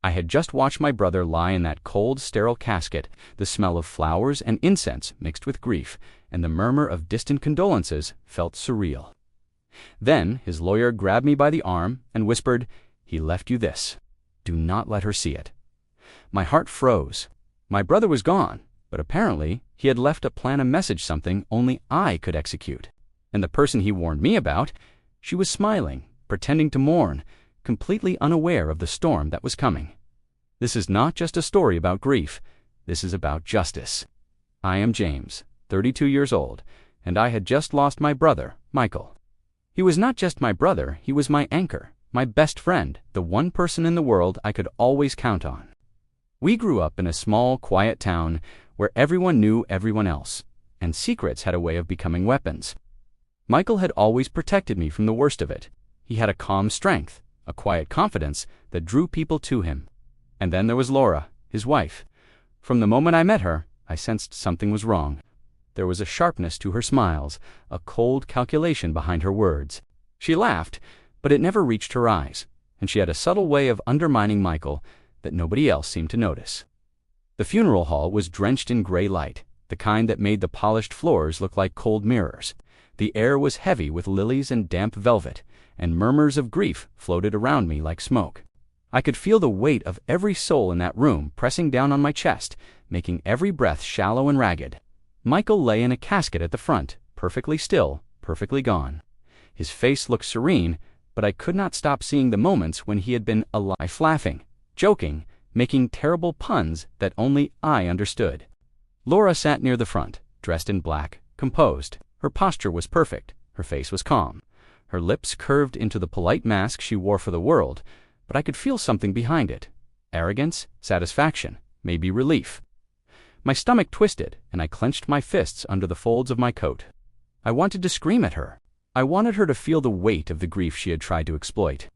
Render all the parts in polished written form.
I had just watched my brother lie in that cold, sterile casket, the smell of flowers and incense mixed with grief, and the murmur of distant condolences felt surreal. Then his lawyer grabbed me by the arm and whispered, "He left you this. Do not let her see it." My heart froze. My brother was gone, but apparently he had left a plan, a message, something only I could execute. And the person he warned me about, she was smiling, pretending to mourn, completely unaware of the storm that was coming. This is not just a story about grief. This is about justice. I am James, 32 years old, and I had just lost my brother, Michael. He was not just my brother, he was my anchor, my best friend, the one person in the world I could always count on. We grew up in a small, quiet town where everyone knew everyone else, and secrets had a way of becoming weapons. Michael had always protected me from the worst of it. He had a calm strength, a quiet confidence that drew people to him. And then there was Laura, his wife. From the moment I met her, I sensed something was wrong. There was a sharpness to her smiles, a cold calculation behind her words. She laughed, but it never reached her eyes, and she had a subtle way of undermining Michael that nobody else seemed to notice. The funeral hall was drenched in gray light, the kind that made the polished floors look like cold mirrors. The air was heavy with lilies and damp velvet, and murmurs of grief floated around me like smoke. I could feel the weight of every soul in that room pressing down on my chest, making every breath shallow and ragged. Michael lay in a casket at the front, perfectly still, perfectly gone. His face looked serene, but I could not stop seeing the moments when he had been alive, laughing, joking, making terrible puns that only I understood. Laura sat near the front, dressed in black, composed. Her posture was perfect, her face was calm. Her lips curved into the polite mask she wore for the world, but I could feel something behind it. Arrogance, satisfaction, maybe relief. My stomach twisted, and I clenched my fists under the folds of my coat. I wanted to scream at her. I wanted her to feel the weight of the grief she had tried to exploit.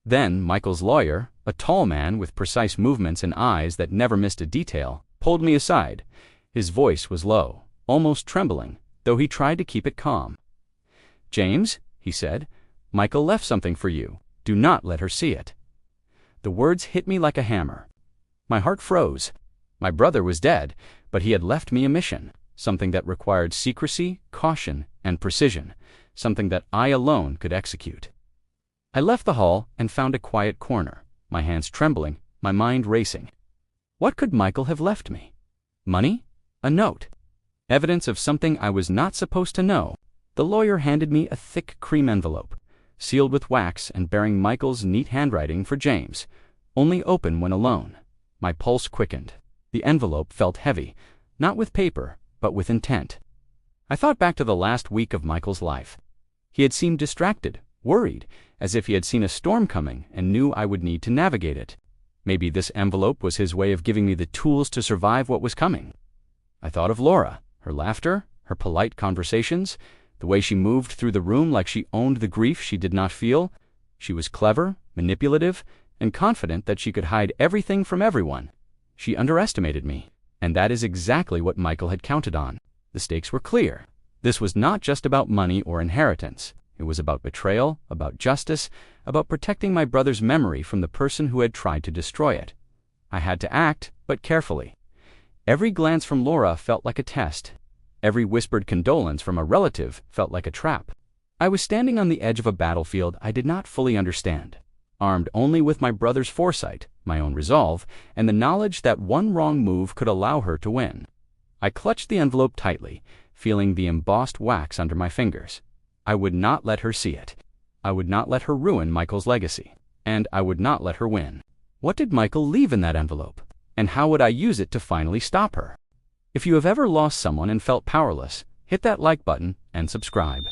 Then Michael's lawyer, a tall man with precise movements and eyes that never missed a detail, pulled me aside. His voice was low, almost trembling, though he tried to keep it calm. "James," he said, "Michael left something for you. Do not let her see it." The words hit me like a hammer. My heart froze. My brother was dead, but he had left me a mission, something that required secrecy, caution, and precision, something that I alone could execute. I left the hall and found a quiet corner, my hands trembling, my mind racing. What could Michael have left me? Money? A note? Evidence of something I was not supposed to know? The lawyer handed me a thick cream envelope, sealed with wax and bearing Michael's neat handwriting for James, only open when alone. My pulse quickened. The envelope felt heavy, not with paper, but with intent. I thought back to the last week of Michael's life. He had seemed distracted, worried, as if he had seen a storm coming and knew I would need to navigate it. Maybe this envelope was his way of giving me the tools to survive what was coming. I thought of Laura, her laughter, her polite conversations, the way she moved through the room like she owned the grief she did not feel. She was clever, manipulative, and confident that she could hide everything from everyone. She underestimated me, and that is exactly what Michael had counted on. The stakes were clear. This was not just about money or inheritance. It was about betrayal, about justice, about protecting my brother's memory from the person who had tried to destroy it. I had to act, but carefully. Every glance from Laura felt like a test. Every whispered condolence from a relative felt like a trap. I was standing on the edge of a battlefield I did not fully understand, armed only with my brother's foresight, my own resolve, and the knowledge that one wrong move could allow her to win. I clutched the envelope tightly, feeling the embossed wax under my fingers. I would not let her see it. I would not let her ruin Michael's legacy. And I would not let her win. What did Michael leave in that envelope? And how would I use it to finally stop her? If you have ever lost someone and felt powerless, hit that like button and subscribe.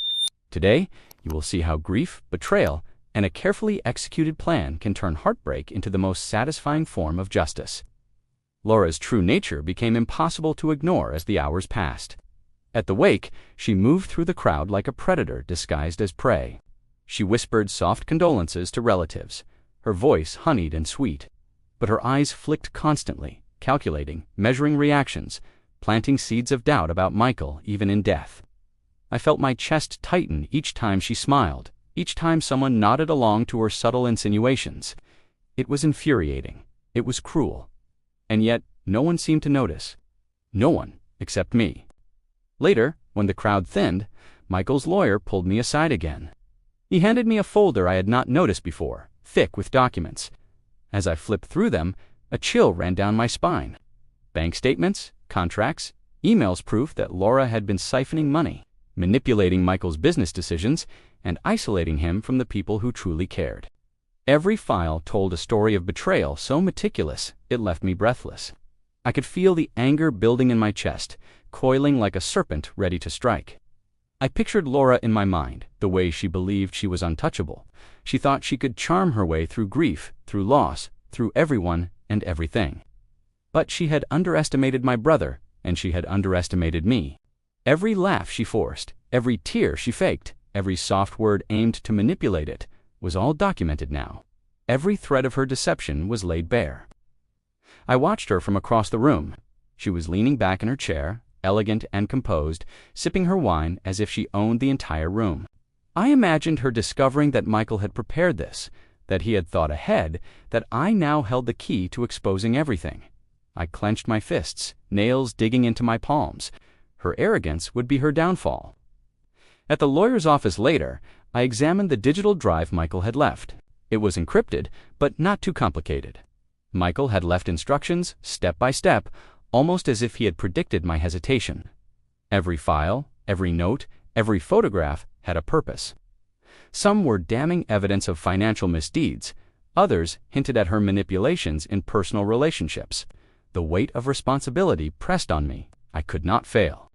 Today, you will see how grief, betrayal, and a carefully executed plan can turn heartbreak into the most satisfying form of justice. Laura's true nature became impossible to ignore as the hours passed. At the wake, she moved through the crowd like a predator disguised as prey. She whispered soft condolences to relatives, her voice honeyed and sweet, but her eyes flicked constantly, calculating, measuring reactions, planting seeds of doubt about Michael even in death. I felt my chest tighten each time she smiled, each time someone nodded along to her subtle insinuations. It was infuriating. It was cruel. And yet, no one seemed to notice. No one, except me. Later, when the crowd thinned, Michael's lawyer pulled me aside again. He handed me a folder I had not noticed before, thick with documents. As I flipped through them, a chill ran down my spine. Bank statements, contracts, emails proof that Laura had been siphoning money, manipulating Michael's business decisions, and isolating him from the people who truly cared. Every file told a story of betrayal so meticulous it left me breathless. I could feel the anger building in my chest, coiling like a serpent ready to strike. I pictured Laura in my mind, the way she believed she was untouchable. She thought she could charm her way through grief, through loss, through everyone and everything. But she had underestimated my brother, and she had underestimated me. Every laugh she forced, every tear she faked, every soft word aimed to manipulate it, was all documented now. Every thread of her deception was laid bare. I watched her from across the room. She was leaning back in her chair, elegant and composed, sipping her wine as if she owned the entire room. I imagined her discovering that Michael had prepared this, that he had thought ahead, that I now held the key to exposing everything. I clenched my fists, nails digging into my palms. Her arrogance would be her downfall. At the lawyer's office later, I examined the digital drive Michael had left. It was encrypted, but not too complicated. Michael had left instructions, step by step, almost as if he had predicted my hesitation. Every file, every note, every photograph had a purpose. Some were damning evidence of financial misdeeds. Others hinted at her manipulations in personal relationships. The weight of responsibility pressed on me. I could not fail.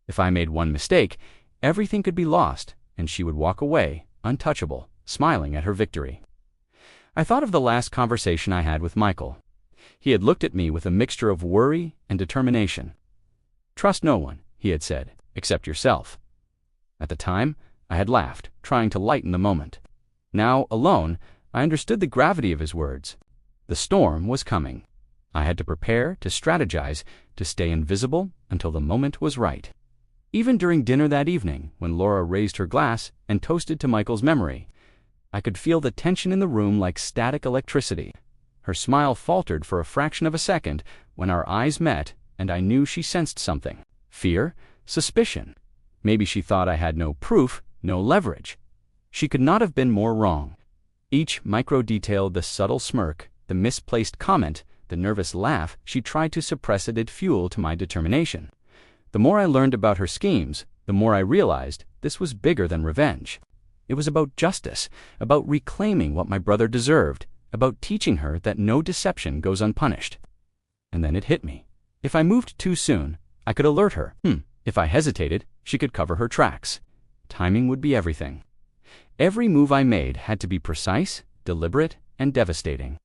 If I made one mistake, everything could be lost, and she would walk away, untouchable, smiling at her victory. I thought of the last conversation I had with Michael. He had looked at me with a mixture of worry and determination. "Trust no one," he had said, "except yourself." At the time, I had laughed, trying to lighten the moment. Now, alone, I understood the gravity of his words. The storm was coming. I had to prepare, to strategize, to stay invisible until the moment was right. Even during dinner that evening, when Laura raised her glass and toasted to Michael's memory, I could feel the tension in the room like static electricity. Her smile faltered for a fraction of a second when our eyes met, and I knew she sensed something. Fear, suspicion. Maybe she thought I had no proof, no leverage. She could not have been more wrong. Each micro-detail, the subtle smirk, the misplaced comment, the nervous laugh she tried to suppress added fuel to my determination. The more I learned about her schemes, the more I realized this was bigger than revenge. It was about justice, about reclaiming what my brother deserved, about teaching her that no deception goes unpunished. And then it hit me. If I moved too soon, I could alert her. If I hesitated, she could cover her tracks. Timing would be everything. Every move I made had to be precise, deliberate, and devastating.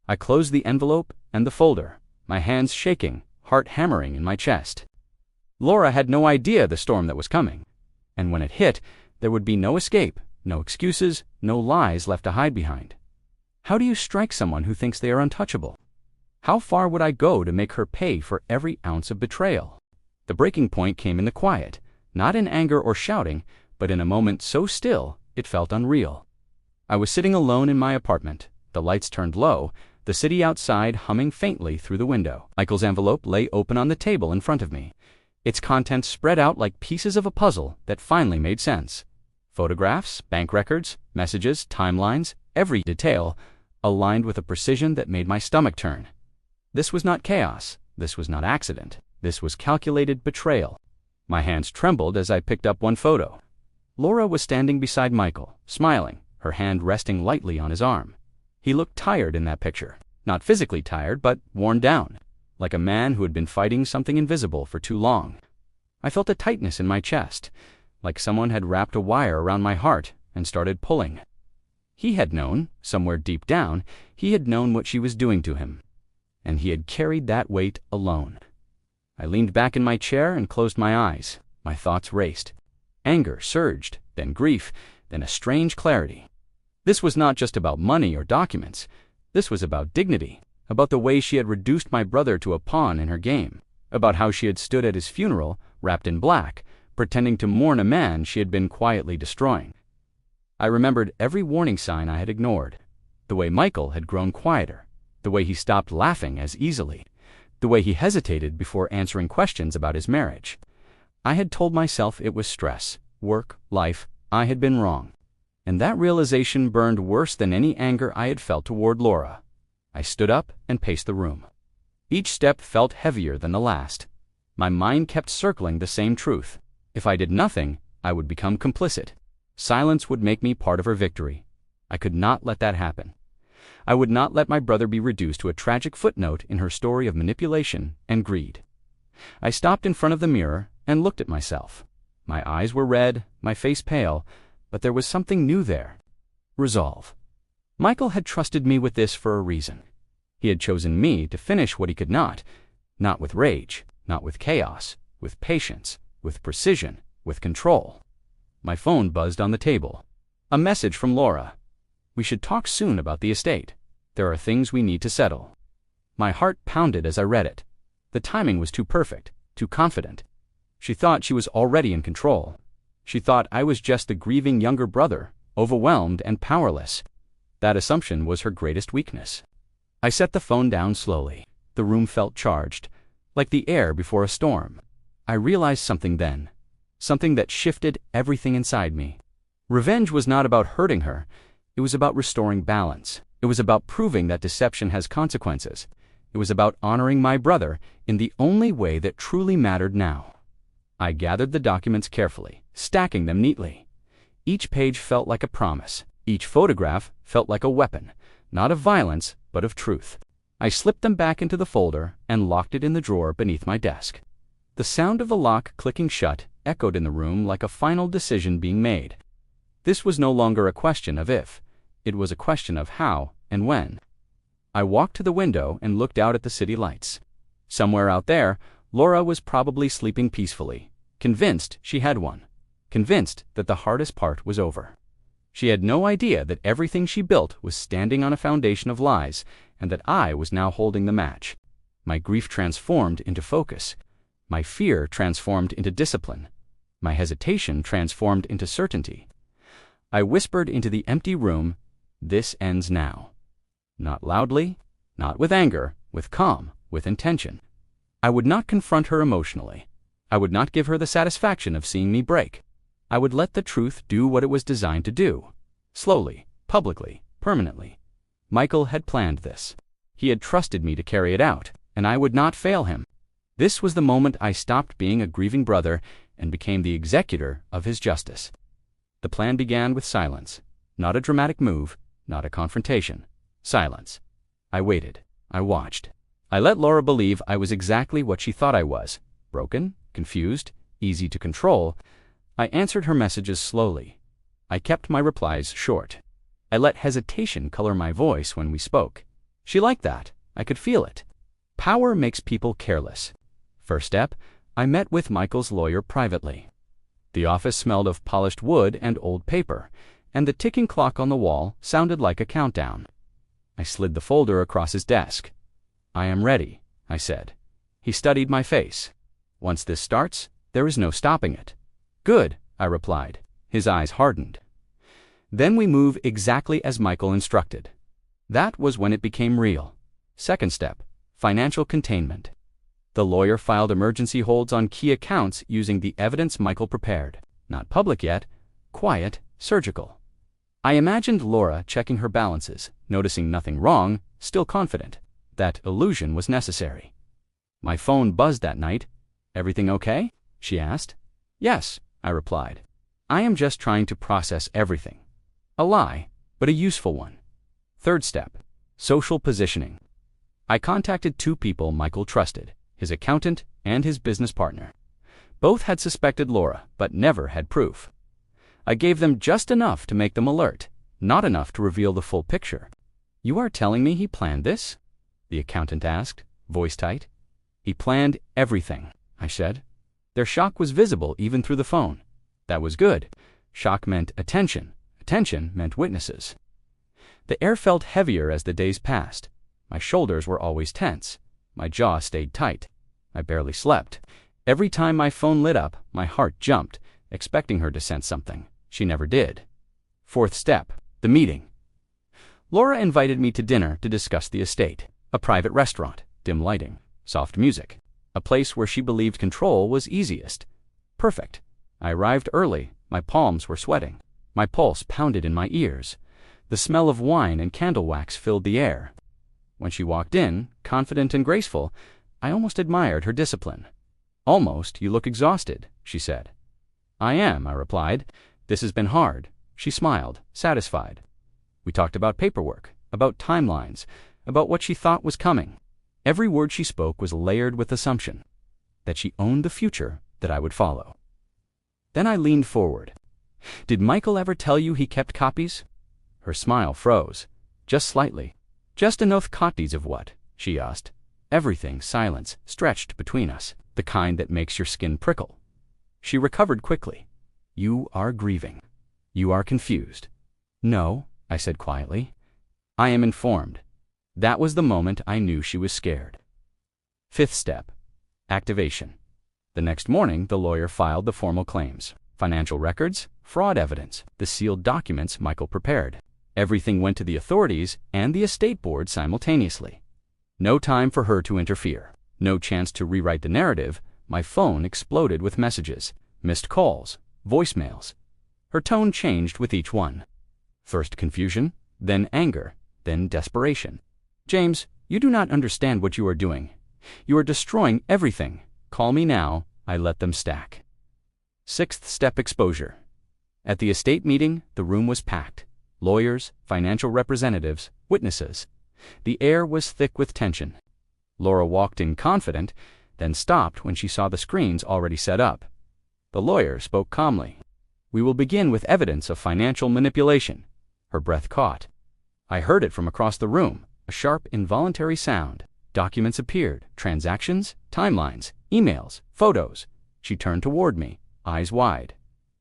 I closed the envelope and the folder, my hands shaking, heart hammering in my chest. Laura had no idea the storm that was coming. And when it hit, there would be no escape, no excuses, no lies left to hide behind. How do you strike someone who thinks they are untouchable? How far would I go to make her pay for every ounce of betrayal? The breaking point came in the quiet, not in anger or shouting, but in a moment so still it felt unreal. I was sitting alone in my apartment, the lights turned low, the city outside humming faintly through the window. Michael's envelope lay open on the table in front of me, its contents spread out like pieces of a puzzle that finally made sense. Photographs, bank records, messages, timelines, every detail aligned with a precision that made my stomach turn. This was not chaos. This was not accident. This was calculated betrayal. My hands trembled as I picked up one photo. Laura was standing beside Michael, smiling, her hand resting lightly on his arm. He looked tired in that picture. Not physically tired, but worn down, like a man who had been fighting something invisible for too long. I felt a tightness in my chest, like someone had wrapped a wire around my heart and started pulling. He had known, somewhere deep down, he had known what she was doing to him. And he had carried that weight alone. I leaned back in my chair and closed my eyes. My thoughts raced. Anger surged, then grief, then a strange clarity. This was not just about money or documents. This was about dignity, about the way she had reduced my brother to a pawn in her game, about how she had stood at his funeral, wrapped in black, pretending to mourn a man she had been quietly destroying. I remembered every warning sign I had ignored, the way Michael had grown quieter, the way he stopped laughing as easily, the way he hesitated before answering questions about his marriage. I had told myself it was stress, work, life. I had been wrong. And that realization burned worse than any anger I had felt toward Laura. I stood up and paced the room. Each step felt heavier than the last. My mind kept circling the same truth. If I did nothing, I would become complicit. Silence would make me part of her victory. I could not let that happen. I would not let my brother be reduced to a tragic footnote in her story of manipulation and greed. I stopped in front of the mirror and looked at myself. My eyes were red, my face pale, but there was something new there. Resolve. Michael had trusted me with this for a reason. He had chosen me to finish what he could not with rage, not with chaos, with patience, with precision, with control. My phone buzzed on the table. A message from Laura. We should talk soon about the estate. There are things we need to settle. My heart pounded as I read it. The timing was too perfect, too confident. She thought she was already in control. She thought I was just the grieving younger brother, overwhelmed and powerless. That assumption was her greatest weakness. I set the phone down slowly. The room felt charged, like the air before a storm. I realized something then, something that shifted everything inside me. Revenge was not about hurting her. It was about restoring balance. It was about proving that deception has consequences. It was about honoring my brother in the only way that truly mattered now. I gathered the documents carefully, stacking them neatly. Each page felt like a promise. Each photograph felt like a weapon, not of violence, but of truth. I slipped them back into the folder and locked it in the drawer beneath my desk. The sound of the lock clicking shut echoed in the room like a final decision being made. This was no longer a question of if. It was a question of how and when. I walked to the window and looked out at the city lights. Somewhere out there, Laura was probably sleeping peacefully, convinced she had won, convinced that the hardest part was over. She had no idea that everything she built was standing on a foundation of lies, and that I was now holding the match. My grief transformed into focus. My fear transformed into discipline. My hesitation transformed into certainty. I whispered into the empty room, "This ends now." Not loudly, not with anger, with calm, with intention. I would not confront her emotionally. I would not give her the satisfaction of seeing me break. I would let the truth do what it was designed to do. Slowly, publicly, permanently. Michael had planned this. He had trusted me to carry it out, and I would not fail him. This was the moment I stopped being a grieving brother and became the executor of his justice. The plan began with silence. Not a dramatic move, not a confrontation. Silence. I waited. I watched. I let Laura believe I was exactly what she thought I was. Broken, confused, easy to control. I answered her messages slowly. I kept my replies short. I let hesitation color my voice when we spoke. She liked that. I could feel it. Power makes people careless. First step, I met with Michael's lawyer privately. The office smelled of polished wood and old paper, and the ticking clock on the wall sounded like a countdown. I slid the folder across his desk. "I am ready," I said. He studied my face. "Once this starts, there is no stopping it." "Good," I replied. His eyes hardened. "Then we move exactly as Michael instructed." That was when it became real. Second step, financial containment. The lawyer filed emergency holds on key accounts using the evidence Michael prepared. Not public yet, quiet, surgical. I imagined Laura checking her balances, noticing nothing wrong, still confident. That illusion was necessary. My phone buzzed that night. "Everything okay?" she asked. "Yes," I replied. "I am just trying to process everything." A lie, but a useful one. Third step, social positioning. I contacted two people Michael trusted, his accountant and his business partner. Both had suspected Laura, but never had proof. I gave them just enough to make them alert, not enough to reveal the full picture. "You are telling me he planned this?" the accountant asked, voice tight. "He planned everything," I said. Their shock was visible even through the phone. That was good. Shock meant attention. Attention meant witnesses. The air felt heavier as the days passed. My shoulders were always tense. My jaw stayed tight. I barely slept. Every time my phone lit up, my heart jumped, expecting her to sense something. She never did. Fourth step, the meeting. Laura invited me to dinner to discuss the estate. A private restaurant, dim lighting, soft music. A place where she believed control was easiest. Perfect. I arrived early. My palms were sweating. My pulse pounded in my ears. The smell of wine and candle wax filled the air. When she walked in, confident and graceful, I almost admired her discipline. "Almost, you look exhausted," she said. "I am," I replied. "This has been hard." She smiled, satisfied. We talked about paperwork, about timelines, about what she thought was coming. Every word she spoke was layered with assumption that she owned the future that I would follow. Then I leaned forward. "Did Michael ever tell you he kept copies?" Her smile froze, just slightly. "Just enough copies of what?" she asked. Everything, silence, stretched between us, the kind that makes your skin prickle. She recovered quickly. "You are grieving. You are confused." "No," I said quietly. "I am informed." That was the moment I knew she was scared. Fifth step. Activation. The next morning, the lawyer filed the formal claims. Financial records, fraud evidence, the sealed documents Michael prepared. Everything went to the authorities and the estate board simultaneously. No time for her to interfere. No chance to rewrite the narrative. My phone exploded with messages, missed calls, voicemails. Her tone changed with each one. First confusion, then anger, then desperation. "James, you do not understand what you are doing. You are destroying everything. Call me now." I let them stack. Sixth step exposure. At the estate meeting, the room was packed. Lawyers, financial representatives, witnesses. The air was thick with tension. Laura walked in confident, then stopped when she saw the screens already set up. The lawyer spoke calmly. "We will begin with evidence of financial manipulation." Her breath caught. I heard it from across the room, a sharp, involuntary sound. Documents appeared, transactions, timelines, emails, photos. She turned toward me, eyes wide.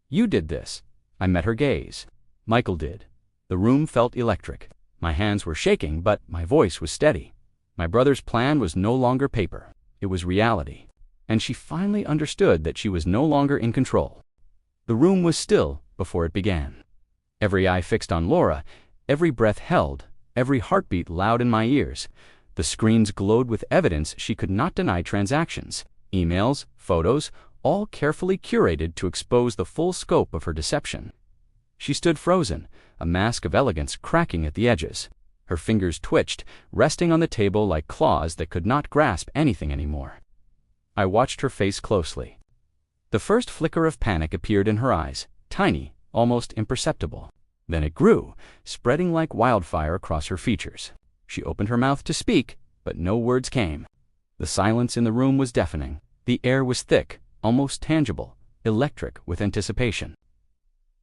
"You did this." I met her gaze. "Michael did." The room felt electric. My hands were shaking, but my voice was steady. My brother's plan was no longer paper. It was reality. And she finally understood that she was no longer in control. The room was still before it began. Every eye fixed on Laura, every breath held, every heartbeat loud in my ears. The screens glowed with evidence she could not deny: transactions, emails, photos, all carefully curated to expose the full scope of her deception. She stood frozen, a mask of elegance cracking at the edges. Her fingers twitched, resting on the table like claws that could not grasp anything anymore. I watched her face closely. The first flicker of panic appeared in her eyes, tiny, almost imperceptible. Then it grew, spreading like wildfire across her features. She opened her mouth to speak, but no words came. The silence in the room was deafening. The air was thick, almost tangible, electric with anticipation.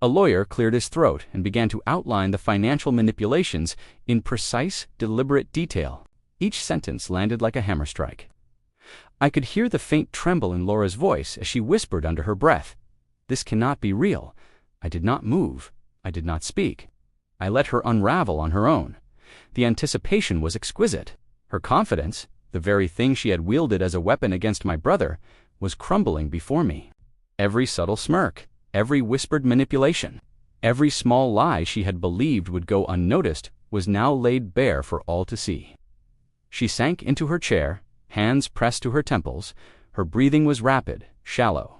A lawyer cleared his throat and began to outline the financial manipulations in precise, deliberate detail. Each sentence landed like a hammer strike. I could hear the faint tremble in Laura's voice as she whispered under her breath, "This cannot be real." I did not move. I did not speak. I let her unravel on her own. The anticipation was exquisite. Her confidence, the very thing she had wielded as a weapon against my brother, was crumbling before me. Every subtle smirk, every whispered manipulation, every small lie she had believed would go unnoticed was now laid bare for all to see. She sank into her chair, hands pressed to her temples. Her breathing was rapid, shallow.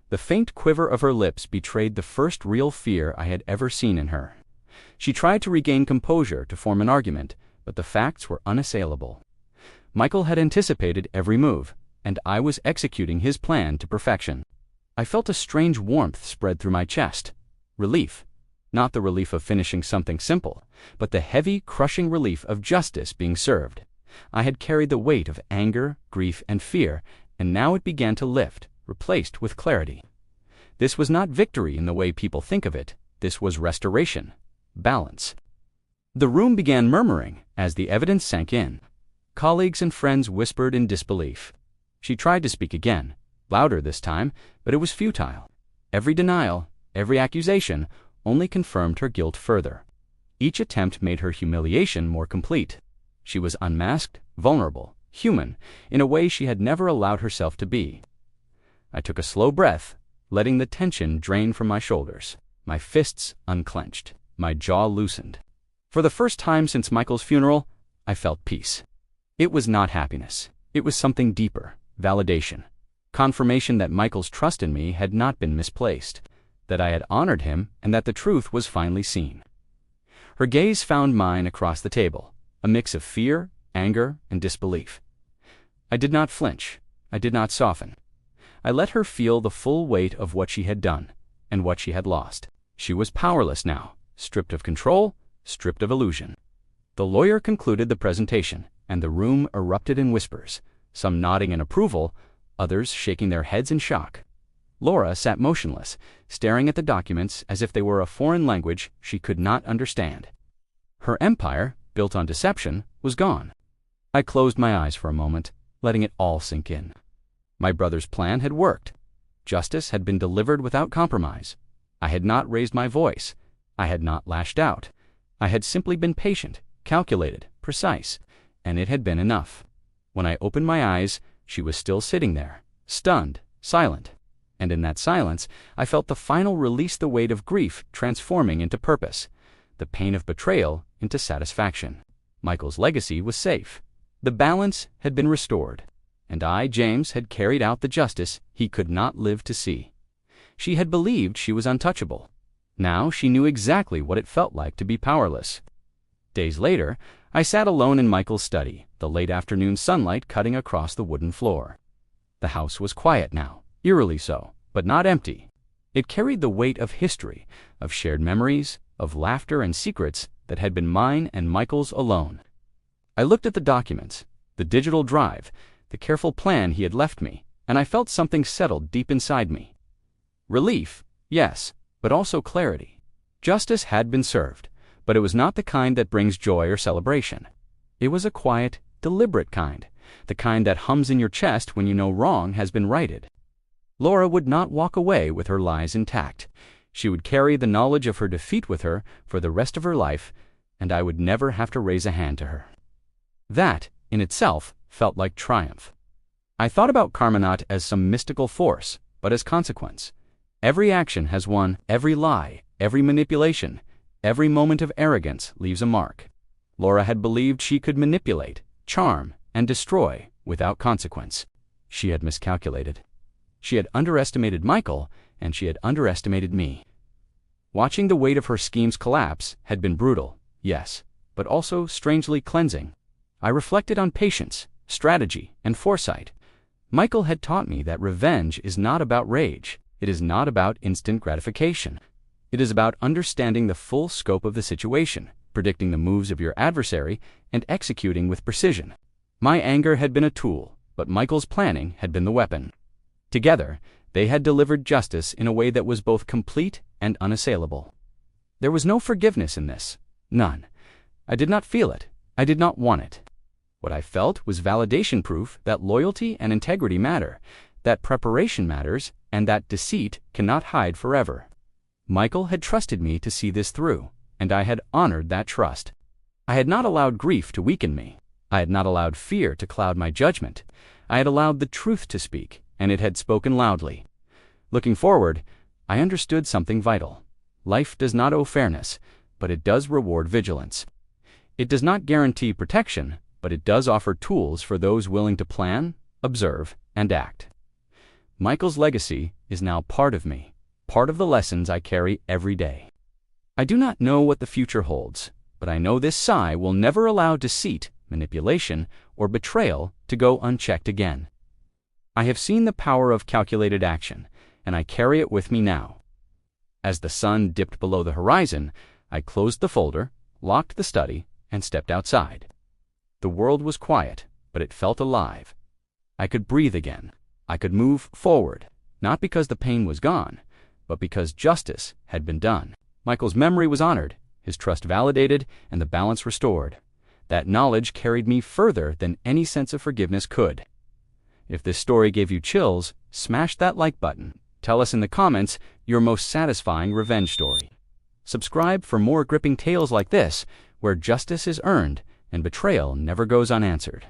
The faint quiver of her lips betrayed the first real fear I had ever seen in her. She tried to regain composure to form an argument, but the facts were unassailable. Michael had anticipated every move, and I was executing his plan to perfection. I felt a strange warmth spread through my chest. Relief. Not the relief of finishing something simple, but the heavy, crushing relief of justice being served. I had carried the weight of anger, grief, and fear, and now it began to lift, replaced with clarity. This was not victory in the way people think of it. This was restoration, balance. The room began murmuring as the evidence sank in. Colleagues and friends whispered in disbelief. She tried to speak again, louder this time, but it was futile. Every denial, every accusation, only confirmed her guilt further. Each attempt made her humiliation more complete. She was unmasked, vulnerable, human, in a way she had never allowed herself to be. I took a slow breath, letting the tension drain from my shoulders. My fists unclenched, my jaw loosened. For the first time since Michael's funeral, I felt peace. It was not happiness. It was something deeper, validation. Confirmation that Michael's trust in me had not been misplaced, that I had honored him, and that the truth was finally seen. Her gaze found mine across the table, a mix of fear, anger, and disbelief. I did not flinch. I did not soften. I let her feel the full weight of what she had done, and what she had lost. She was powerless now, stripped of control, stripped of illusion. The lawyer concluded the presentation, and the room erupted in whispers, some nodding in approval, others shaking their heads in shock. Laura sat motionless, staring at the documents as if they were a foreign language she could not understand. Her empire, built on deception, was gone. I closed my eyes for a moment, letting it all sink in. My brother's plan had worked. Justice had been delivered without compromise. I had not raised my voice. I had not lashed out. I had simply been patient, calculated, precise, and it had been enough. When I opened my eyes, she was still sitting there, stunned, silent. And in that silence, I felt the final release the weight of grief transforming into purpose, the pain of betrayal into satisfaction. Michael's legacy was safe. The balance had been restored, and I, James, had carried out the justice he could not live to see. She had believed she was untouchable. Now she knew exactly what it felt like to be powerless. Days later, I sat alone in Michael's study, the late afternoon sunlight cutting across the wooden floor. The house was quiet now, eerily so, but not empty. It carried the weight of history, of shared memories, of laughter and secrets that had been mine and Michael's alone. I looked at the documents, the digital drive, the careful plan he had left me, and I felt something settled deep inside me. Relief, yes, but also clarity. Justice had been served, but it was not the kind that brings joy or celebration. It was a quiet, deliberate kind, the kind that hums in your chest when you know wrong has been righted. Laura would not walk away with her lies intact. She would carry the knowledge of her defeat with her for the rest of her life, and I would never have to raise a hand to her. That, in itself, felt like triumph. I thought about karma not as some mystical force, but as consequence. Every action has one, every lie, every manipulation, every moment of arrogance leaves a mark. Laura had believed she could manipulate, charm, and destroy without consequence. She had miscalculated. She had underestimated Michael, and she had underestimated me. Watching the weight of her schemes collapse had been brutal, yes, but also strangely cleansing. I reflected on patience, strategy, and foresight. Michael had taught me that revenge is not about rage. It is not about instant gratification. It is about understanding the full scope of the situation, predicting the moves of your adversary, and executing with precision. My anger had been a tool, but Michael's planning had been the weapon. Together, they had delivered justice in a way that was both complete and unassailable. There was no forgiveness in this. None. I did not feel it. I did not want it. What I felt was validation proof that loyalty and integrity matter, that preparation matters, and that deceit cannot hide forever. Michael had trusted me to see this through, and I had honored that trust. I had not allowed grief to weaken me. I had not allowed fear to cloud my judgment. I had allowed the truth to speak, and it had spoken loudly. Looking forward, I understood something vital. Life does not owe fairness, but it does reward vigilance. It does not guarantee protection, but it does offer tools for those willing to plan, observe, and act. Michael's legacy is now part of me, part of the lessons I carry every day. I do not know what the future holds, but I know this sigh will never allow deceit, manipulation, or betrayal to go unchecked again. I have seen the power of calculated action, and I carry it with me now. As the sun dipped below the horizon, I closed the folder, locked the study, and stepped outside. The world was quiet, but it felt alive. I could breathe again. I could move forward, not because the pain was gone, but because justice had been done. Michael's memory was honored, his trust validated, and the balance restored. That knowledge carried me further than any sense of forgiveness could. If this story gave you chills, smash that like button. Tell us in the comments your most satisfying revenge story. Subscribe for more gripping tales like this, where justice is earned and betrayal never goes unanswered.